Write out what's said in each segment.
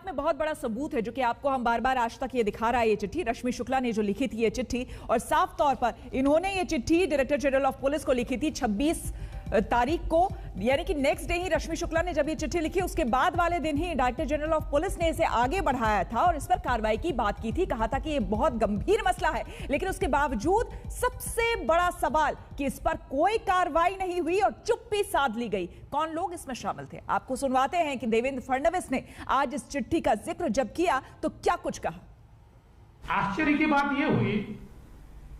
में बहुत बड़ा सबूत है जो कि आपको हम बार बार आज तक ये दिखा रहा है। ये चिट्ठी रश्मि शुक्ला ने जो लिखी थी ये चिट्ठी, और साफ तौर पर इन्होंने ये चिट्ठी डायरेक्टर जनरल ऑफ पुलिस को लिखी थी 26 तारीख को, यानी कि नेक्स्ट डे ही रश्मि शुक्ला ने जब ये चिट्ठी लिखी उसके बाद वाले दिन ही डायरेक्टर जनरल ऑफ पुलिस ने इसे आगे बढ़ाया था और इस पर कार्रवाई की बात की थी। कहा था कि ये बहुत गंभीर मसला है, लेकिन उसके बावजूद सबसे बड़ा सवाल कि इस पर कोई कार्रवाई नहीं हुई और चुप्पी साध ली गई। कौन लोग इसमें शामिल थे, आपको सुनवाते हैं कि देवेंद्र फडणवीस ने आज इस चिट्ठी का जिक्र जब किया तो क्या कुछ कहा। आश्चर्य की बात यह हुई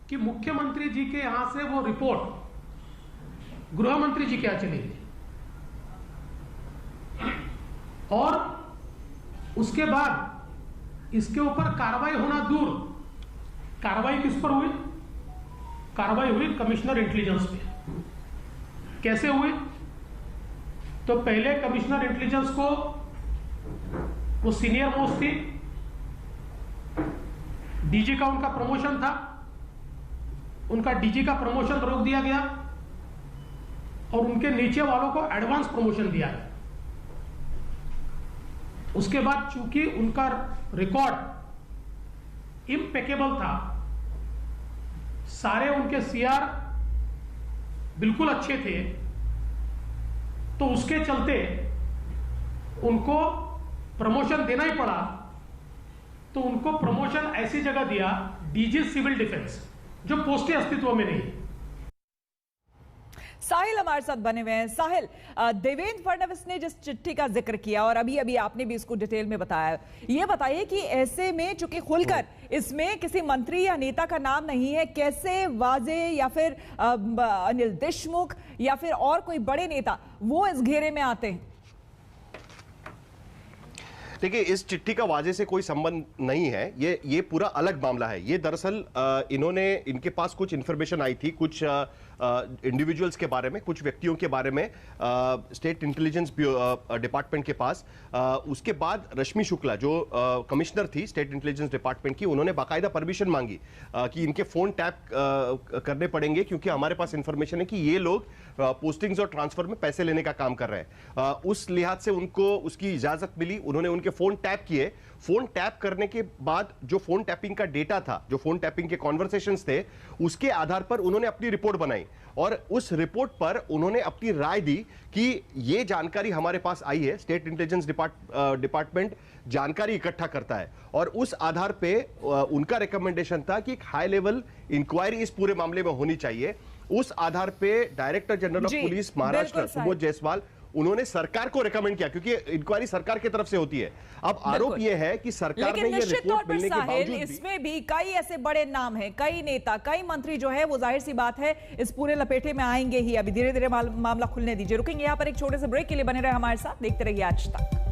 कि मुख्यमंत्री जी के यहां से वो रिपोर्ट गृह मंत्री जी के यहां चली गई और उसके बाद इसके ऊपर कार्रवाई होना दूर, कार्रवाई किस पर हुई? कार्रवाई हुई कमिश्नर इंटेलिजेंस पे। कैसे हुई? तो पहले कमिश्नर इंटेलिजेंस को, वो सीनियर मोस्ट थी, डीजी का उनका प्रमोशन था, उनका डीजी का प्रमोशन रोक दिया गया और उनके नीचे वालों को एडवांस प्रमोशन दिया गया। उसके बाद चूंकि उनका रिकॉर्ड इम्पेकेबल था, सारे उनके सीआर बिल्कुल अच्छे थे, तो उसके चलते उनको प्रमोशन देना ही पड़ा। तो उनको प्रमोशन ऐसी जगह दिया, डीजी सिविल डिफेंस, जो पोस्टें अस्तित्व में नहीं। साहिल हमारे साथ बने हुए हैं। साहिल, देवेंद्र फडणवीस ने जिस चिट्ठी का जिक्र किया और अभी अभी आपने भी इसको डिटेल में बताया, ये बताइए कि ऐसे में चूंकि खुलकर इसमें किसी मंत्री या नेता का नाम नहीं है, कैसे वाजे या फिर अनिल देशमुख या फिर और कोई बड़े नेता वो इस घेरे में आते हैं? देखिए, इस चिट्ठी का वाजे से कोई संबंध नहीं है, ये पूरा अलग मामला है। ये दरअसल इनके पास कुछ इंफॉर्मेशन आई थी, कुछ इंडिविजुअल्स के बारे में, कुछ व्यक्तियों के बारे में स्टेट इंटेलिजेंस डिपार्टमेंट के पास। उसके बाद रश्मि शुक्ला जो कमिश्नर थी स्टेट इंटेलिजेंस डिपार्टमेंट की, उन्होंने बाकायदा परमिशन मांगी कि इनके फोन टैप करने पड़ेंगे क्योंकि हमारे पास इंफॉर्मेशन है कि ये लोग पोस्टिंग्स और ट्रांसफर में पैसे लेने का काम कर रहे हैं। उस लिहाज से उनको उसकी इजाजत मिली, उन्होंने उनके फोन टैप किए। फोन टैप करने के बाद जो फोन टैपिंग का डेटा था, जो फोन टैपिंग के कॉन्वर्सेशंस थे, उसके आधार पर उन्होंने अपनी रिपोर्ट बनाई और उस रिपोर्ट पर उन्होंने अपनी राय दी कि ये जानकारी हमारे पास आई है, स्टेट इंटेलिजेंस डिपार्टमेंट जानकारी इकट्ठा करता है और उस आधार पे उनका रिकमेंडेशन था कि एक हाई लेवल इंक्वायरी इस पूरे मामले में होनी चाहिए। उस आधार पे director general of police Maharashtra Subodh Jaiswal, उन्होंने सरकार को रेकमेंड किया क्योंकि इंक्वायरी सरकार की तरफ से होती है। अब आरोप यह है कि सरकार ने ये रिपोर्ट मिलने के बावजूद इसमें भी कई ऐसे बड़े नाम हैं, कई नेता, कई मंत्री जो है वो जाहिर सी बात है इस पूरे लपेटे में आएंगे ही। अभी धीरे धीरे मामला खुलने दीजिए। रुकेंगे यहाँ पर एक छोटे से ब्रेक के लिए, बने रहे हमारे साथ, देखते रहिए आज तक।